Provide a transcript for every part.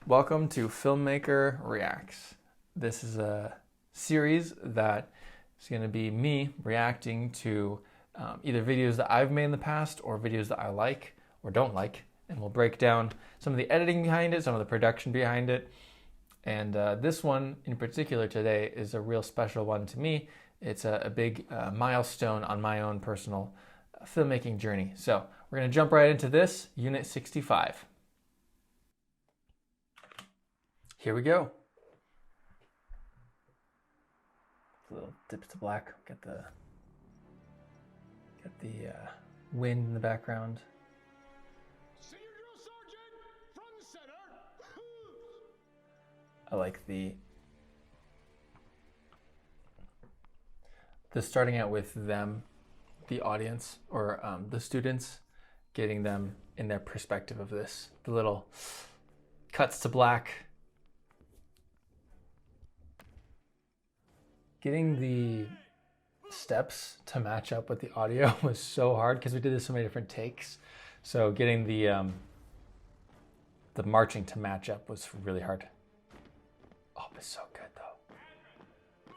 Welcome to Filmmaker Reacts. This is a series that is going to be me reacting to either videos that I've made in the past or videos that I like or don't like, and we'll break down some of the editing behind it, some of the production behind it. And this one in particular today is a real special one to me. It's a big milestone on my own personal filmmaking journey. So we're going to jump right into this, Unit 65. Here we go. A little dips to black. Get the wind in the background. Senior Drill Sergeant, front and center. I like the starting out with them, the audience, or the students, getting them in their perspective of this. The little cuts to black. Getting the steps to match up with the audio was so hard because we did this so many different takes. So getting the marching to match up was really hard. Oh, it's so good though.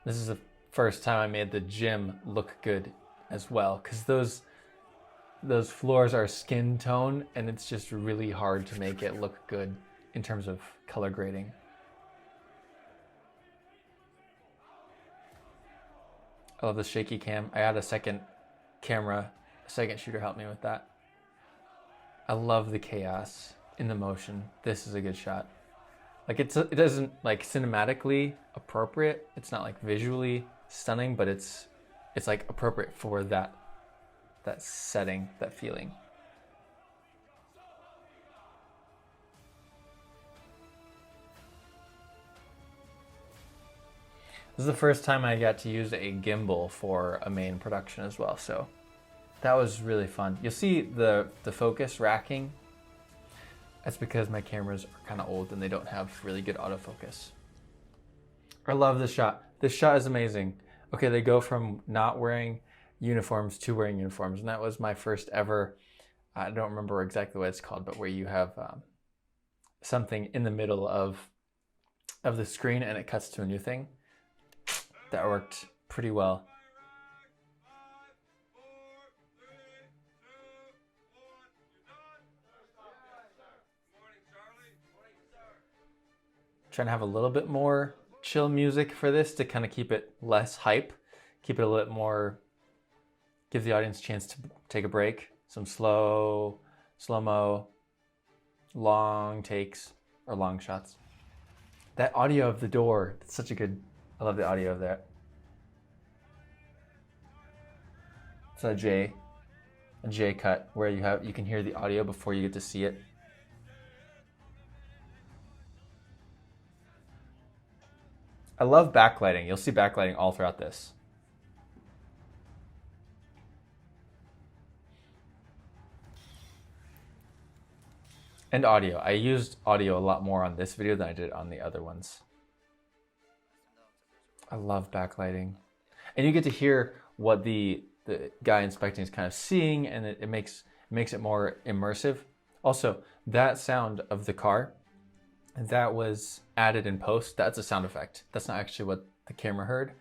This is the first time I made the gym look good as well, because those floors are skin tone and it's just really hard to make it look good in terms of color grading. I love the shaky cam. I had a second camera, a second shooter help me with that. I love the chaos in the motion. This is a good shot. Like it doesn't like cinematically appropriate. It's not like visually stunning, but it's like appropriate for that setting, that feeling. This is the first time I got to use a gimbal for a main production as well, so that was really fun. You'll see the focus racking. That's because my cameras are kind of old and they don't have really good autofocus. I love this shot. This shot is amazing. Okay, they go from not wearing uniforms to wearing uniforms, and that was my first ever, I don't remember exactly what it's called, but where you have something in the middle of the screen and it cuts to a new thing. That worked pretty well. Trying to have a little bit more chill music for this to kind of keep it less hype, keep it a little bit more, give the audience a chance to take a break. Some slow-mo, long takes or long shots. That audio of the door, it's such a good, I love the audio of that. It's a J cut where you can hear the audio before you get to see it. I love backlighting. You'll see backlighting all throughout this. And audio. I used audio a lot more on this video than I did on the other ones. I love backlighting. And you get to hear what the guy inspecting is kind of seeing, and it makes it more immersive. Also, that sound of the car, that was added in post. That's a sound effect. That's not actually what the camera heard.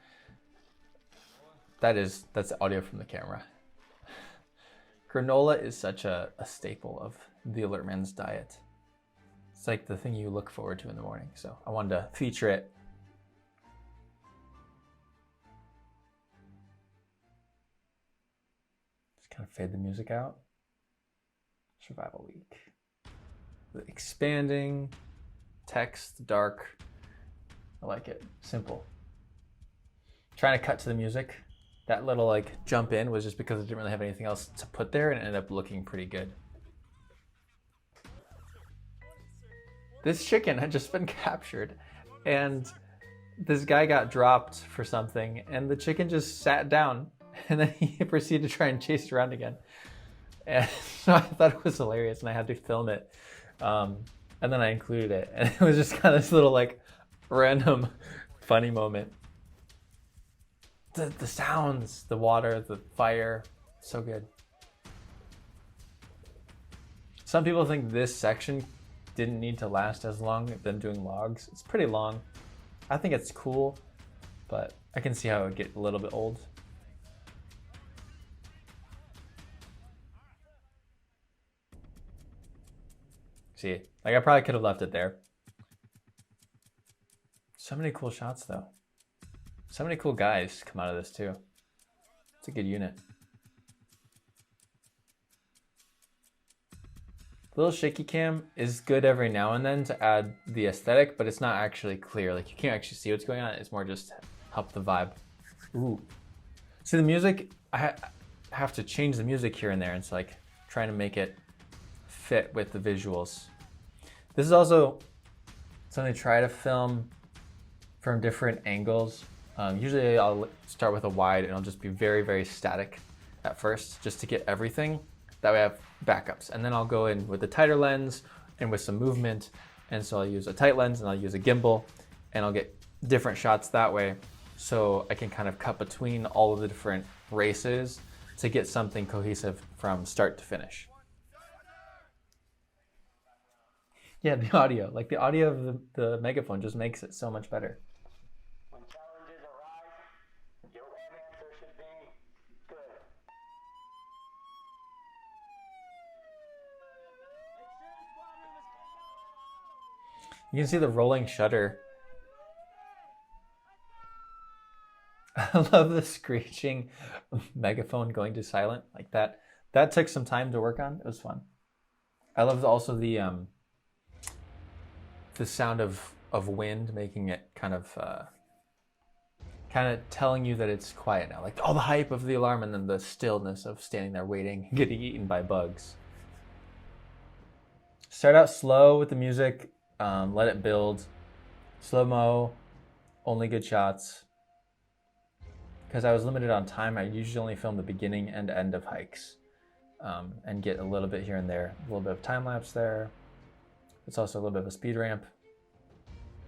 That's audio from the camera. Granola is such a staple of the Alertman's diet. It's like the thing you look forward to in the morning. So I wanted to feature it. Just kind of fade the music out. Survival week. The expanding text, dark. I like it. Simple. Trying to cut to the music. That little like jump in was just because I didn't really have anything else to put there, and it ended up looking pretty good. This chicken had just been captured, and this guy got dropped for something, and the chicken just sat down, and then he proceeded to try and chase it around again. And so I thought it was hilarious, and I had to film it. And then I included it, and it was just kind of this little like random funny moment. The sounds, the water, the fire, so good. Some people think this section didn't need to last as long than doing logs. It's pretty long. I think it's cool, but I can see how it would get a little bit old. See, like I probably could have left it there. So many cool shots though. So many cool guys come out of this too. It's a good unit. The little shaky cam is good every now and then to add the aesthetic, but it's not actually clear. Like you can't actually see what's going on. It's more just help the vibe. Ooh. See the music, I have to change the music here and there. It's like trying to make it fit with the visuals. This is also something I try to film from different angles. Usually I'll start with a wide and I'll just be very, very static at first just to get everything. That way I have backups. And then I'll go in with a tighter lens and with some movement. And so I'll use a tight lens and I'll use a gimbal and I'll get different shots that way. So I can kind of cut between all of the different races to get something cohesive from start to finish. Yeah, the audio. Like the audio of the megaphone just makes it so much better. When challenges arise, your answer should be good. You can see the rolling shutter. I love the screeching megaphone going to silent like that. That took some time to work on. It was fun. I love also the sound of wind making it kind of telling you that it's quiet now. Like all the hype of the alarm and then the stillness of standing there waiting, getting eaten by bugs. Start out slow with the music, let it build. Slow-mo, only good shots. Because I was limited on time, I usually only film the beginning and end of hikes and get a little bit here and there. A little bit of time lapse there. It's also a little bit of a speed ramp.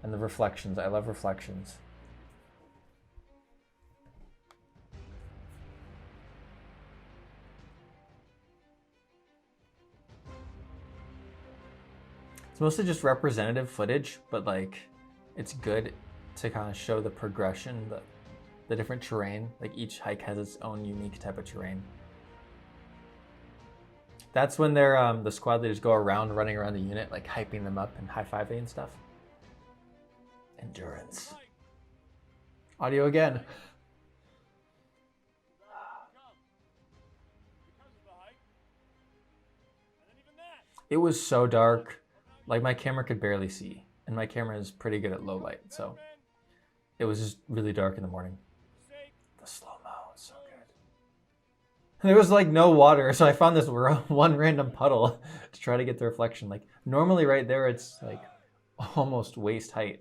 And the reflections, I love reflections. It's mostly just representative footage, but like it's good to kind of show the progression, the different terrain. Like each hike has its own unique type of terrain. That's when they're the squad leaders go around running around the unit, like hyping them up and high-fiving and stuff. Endurance. Audio again. It was so dark, like my camera could barely see, and my camera is pretty good at low light, so it was just really dark in the morning. The slow-mo is so good. There was like no water, so I found this one random puddle to try to get the reflection. Like normally right there it's like almost waist height,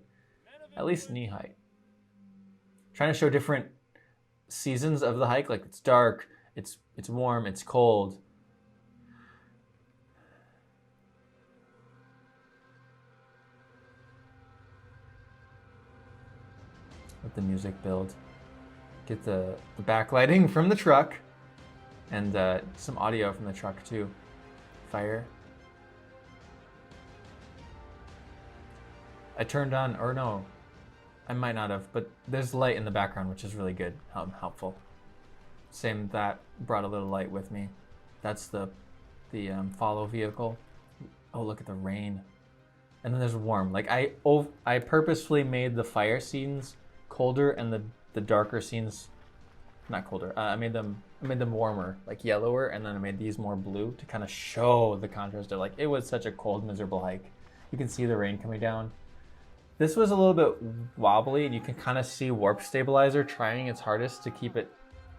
at least knee height. Trying to show different seasons of the hike, like it's dark, it's warm, it's cold. Let the music build. Get the backlighting from the truck and some audio from the truck too. Fire. I turned on, or no, I might not have, but there's light in the background, which is really good, helpful. Same, that brought a little light with me. That's the follow vehicle. Oh, look at the rain. And then there's warm. Like I purposefully made the fire scenes colder and the darker scenes, not colder. I made them warmer, like yellower, and then I made these more blue to kind of show the contrast of like it was such a cold, miserable hike. You can see the rain coming down. This was a little bit wobbly, and you can kind of see Warp Stabilizer trying its hardest to keep it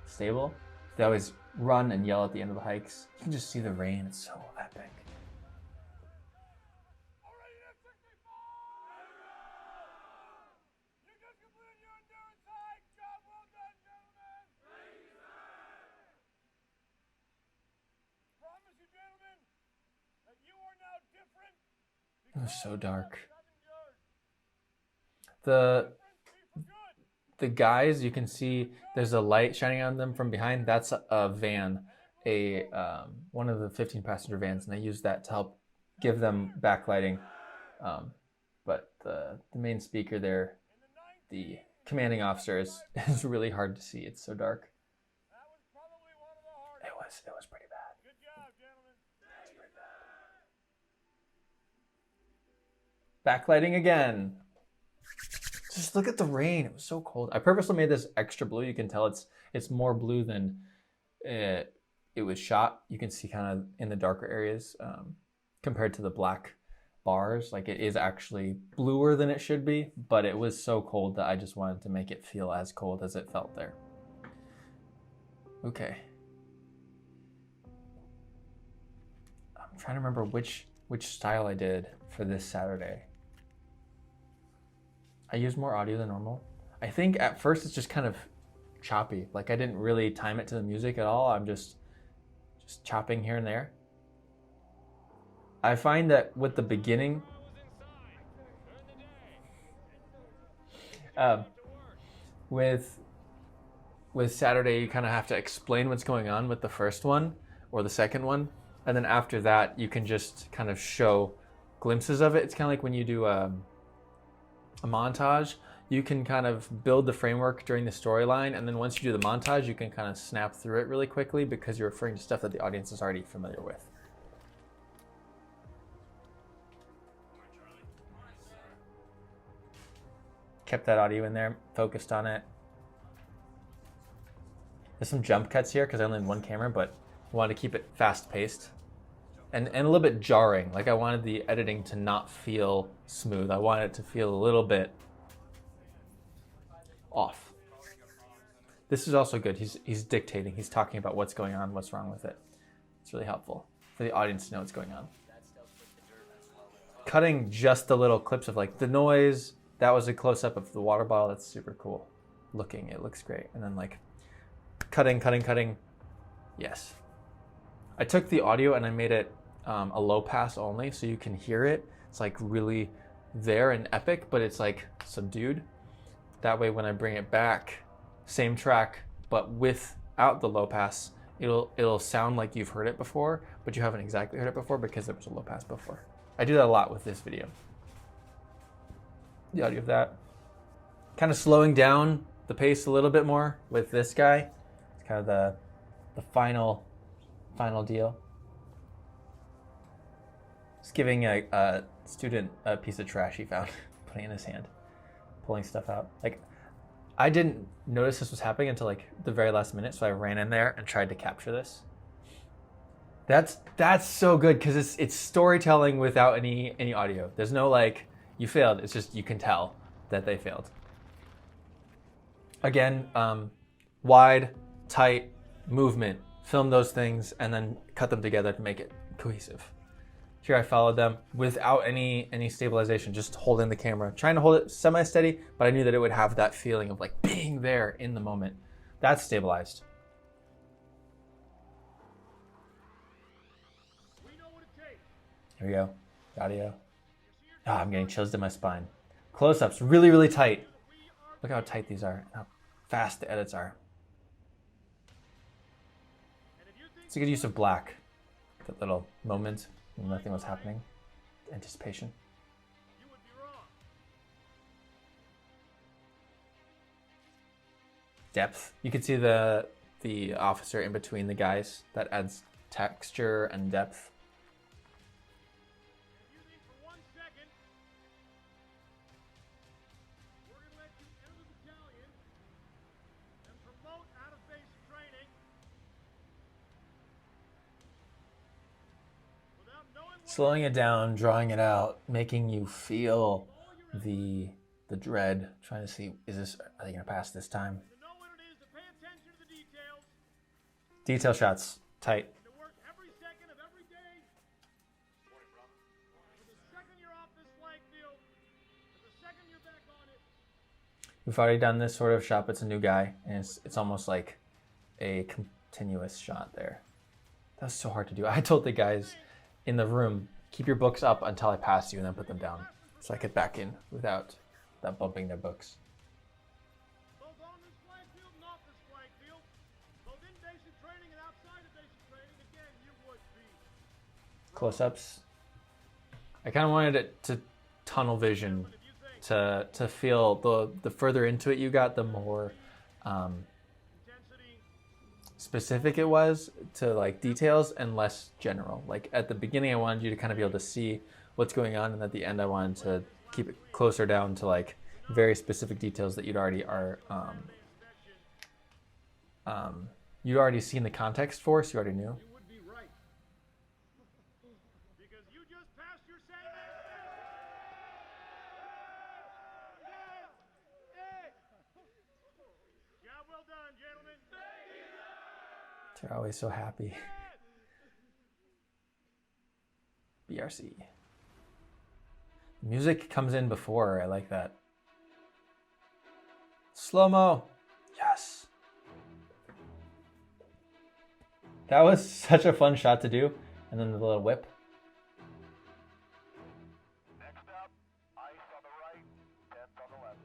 stable. They always run and yell at the end of the hikes. You can just see the rain. It's so epic. It was so dark. The guys, you can see there's a light shining on them from behind. That's a van, one of the 15 passenger vans, and they use that to help give them backlighting. But the main speaker there, the commanding officer, is really hard to see. It's so dark. It was pretty bad. Good job, gentlemen. Backlighting again. Just look at the rain. It was so cold. I purposely made this extra blue. You can tell it's more blue than it was shot. You can see kind of in the darker areas compared to the black bars. Like it is actually bluer than it should be, but it was so cold that I just wanted to make it feel as cold as it felt there. Okay. I'm trying to remember which style I did for this Saturday. I used more audio than normal. I think at first it's just kind of choppy. Like I didn't really time it to the music at all. I'm just chopping here and there. I find that with the beginning, with Saturday, you kind of have to explain what's going on with the first one or the second one. And then after that, you can just kind of show glimpses of it. It's kind of like when you do a montage, you can kind of build the framework during the storyline. And then once you do the montage, you can kind of snap through it really quickly because you're referring to stuff that the audience is already familiar with. Kept that audio in there, focused on it. There's some jump cuts here because I only had one camera, but I wanted to keep it fast paced and a little bit jarring. Like I wanted the editing to not feel smooth. I wanted it to feel a little bit off. This is also good. He's dictating. He's talking about what's going on, what's wrong with it. It's really helpful for the audience to know what's going on. Cutting just the little clips of like the noise. That was a close-up of the water bottle. That's super cool looking. It looks great. And then like cutting. Yes. I took the audio and I made it a low pass only so you can hear it. It's like really there and epic, but it's like subdued. That way when I bring it back, same track, but without the low pass, it'll sound like you've heard it before, but you haven't exactly heard it before because there was a low pass before. I do that a lot with this video. The audio of that. Kind of slowing down the pace a little bit more with this guy. It's kind of the final deal. Just giving a student a piece of trash he found, putting it in his hand, pulling stuff out. Like, I didn't notice this was happening until like the very last minute, so I ran in there and tried to capture this. That's so good because it's storytelling without any audio. There's no like you failed. It's just you can tell that they failed. Again, wide, tight movement. Film those things and then cut them together to make it cohesive. Here I followed them without any stabilization, just holding the camera, trying to hold it semi-steady, but I knew that it would have that feeling of like being there in the moment. That's stabilized. Here we go. Audio. Ah, I'm getting chills in my spine. Close-ups, really, really tight. Look how tight these are, how fast the edits are. It's a good use of black. That little moment when nothing was happening. Anticipation. Depth. You can see the officer in between the guys. That adds texture and depth. Slowing it down, drawing it out, making you feel the dread, trying to see, are they going to pass this time? Detail shots, tight. We've already done this sort of shot, but it's a new guy, and it's almost like a continuous shot there. That was so hard to do. I told the guys in the room, keep your books up until I pass you and then put them down so I get back in without bumping their books. Both on this flag field and off this flag field, both in basic training and outside of basic training, again, you would be. Close-ups. I kind of wanted it tunnel vision to feel the further into it you got, the more specific it was to like details and less general. Like at the beginning, I wanted you to kind of be able to see what's going on, and at the end, I wanted to keep it closer down to like very specific details that you'd already seen the context for, so you already knew. You would be right. Because you just passed your Saturday. Job well done, gentlemen. They're always so happy. BRC. Music comes in before. I like that. Slow-mo. Yes. That was such a fun shot to do. And then the little whip. Next up, ice on the right, depth on the left.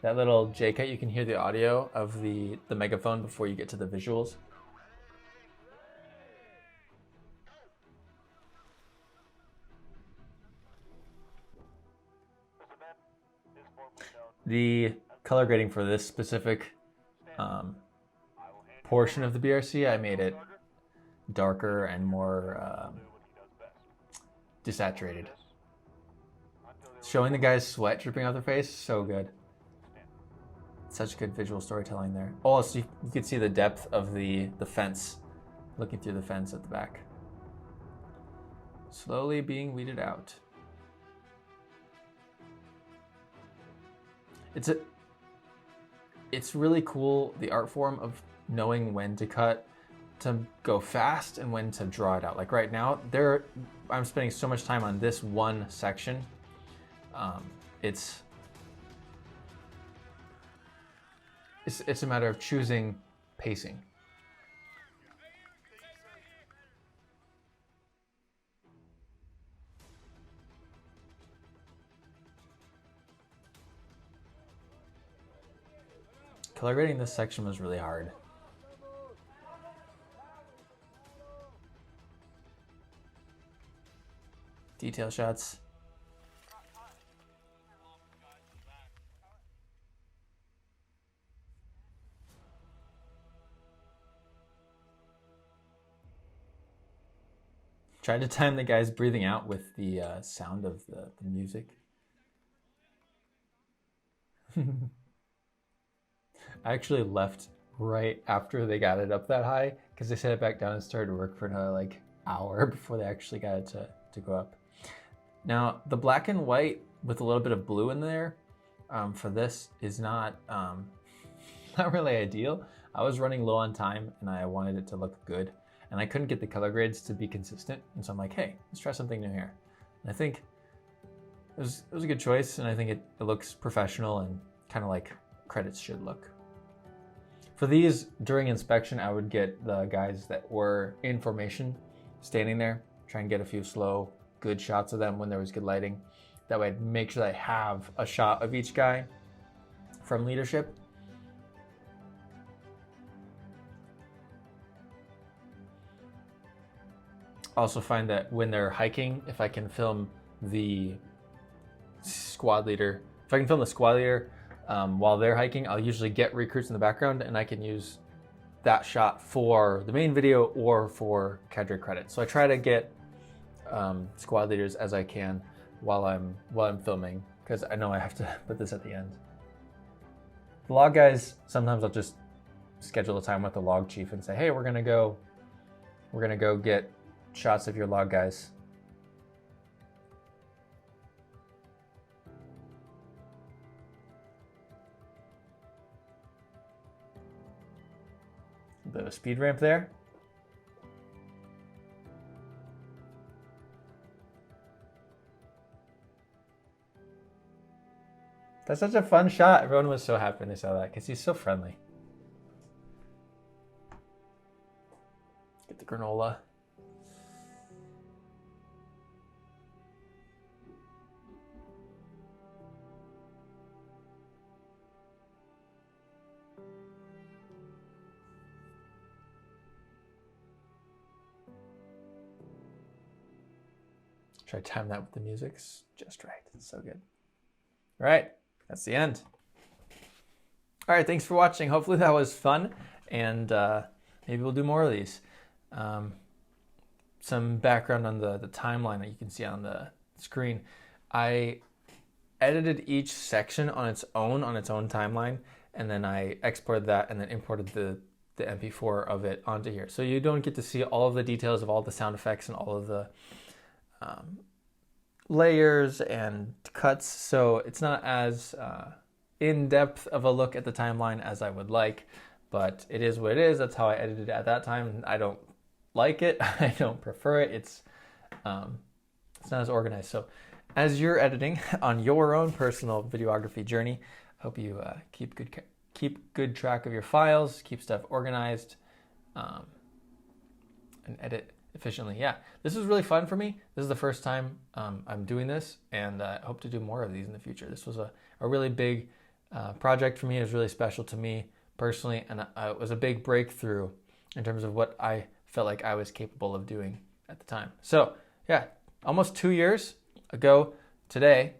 That little J-cut, you can hear the audio of the megaphone before you get to the visuals. The color grading for this specific portion of the BRC, I made it darker and more desaturated. Showing the guys' sweat dripping off their face, so good. Such good visual storytelling there. Oh, so you can see the depth of the fence, looking through the fence at the back. Slowly being weeded out. It's really cool, the art form of knowing when to cut to go fast and when to draw it out. Like right now, I'm spending so much time on this one section. It's a matter of choosing pacing. Color grading this section was really hard. Detail shots. Tried to time the guys breathing out with the sound of the music. I actually left right after they got it up that high because they set it back down and started work for another like hour before they actually got it to go up. Now the black and white with a little bit of blue in there for this is not really ideal. I was running low on time and I wanted it to look good, and I couldn't get the color grades to be consistent, and so I'm like, hey, let's try something new here. And I think it was a good choice, and I think it looks professional and kind of like credits should look. For these, during inspection, I would get the guys that were in formation standing there, try and get a few slow, good shots of them when there was good lighting. That way I'd make sure that I have a shot of each guy from leadership. Also find that when they're hiking, if I can film the squad leader, while they're hiking, I'll usually get recruits in the background, and I can use that shot for the main video or for cadre credit. So I try to get squad leaders as I can while I'm filming, because I know I have to put this at the end. The log guys, sometimes I'll just schedule a time with the log chief and say, hey, we're gonna go get shots of your log guys. A bit of a speed ramp there. That's such a fun shot. Everyone was so happy when they saw that because he's so friendly. Get the granola. Try to time that with the music. It's just right. It's so good. All right, that's the end. All right, thanks for watching. Hopefully that was fun, and maybe we'll do more of these. Some background on the timeline that you can see on the screen. I edited each section on its own timeline, and then I exported that and then imported the MP4 of it onto here. So you don't get to see all of the details of all the sound effects and all of the layers and cuts. So it's not as in-depth of a look at the timeline as I would like, but it is what it is. That's how I edited it at that time. I don't like it. I don't prefer it. It's not as organized. So as you're editing on your own personal videography journey, I hope you keep good track of your files, keep stuff organized, and edit efficiently. Yeah, this was really fun for me. This is the first time I'm doing this, and I hope to do more of these in the future. This was a really big project for me. It was really special to me personally, and it was a big breakthrough in terms of what I felt like I was capable of doing at the time. So yeah, almost 2 years ago today,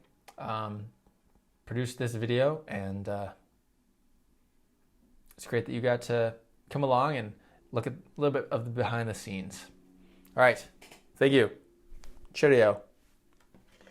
produced this video, and it's great that you got to come along and look at a little bit of the behind the scenes. All right, thank you. Cheerio.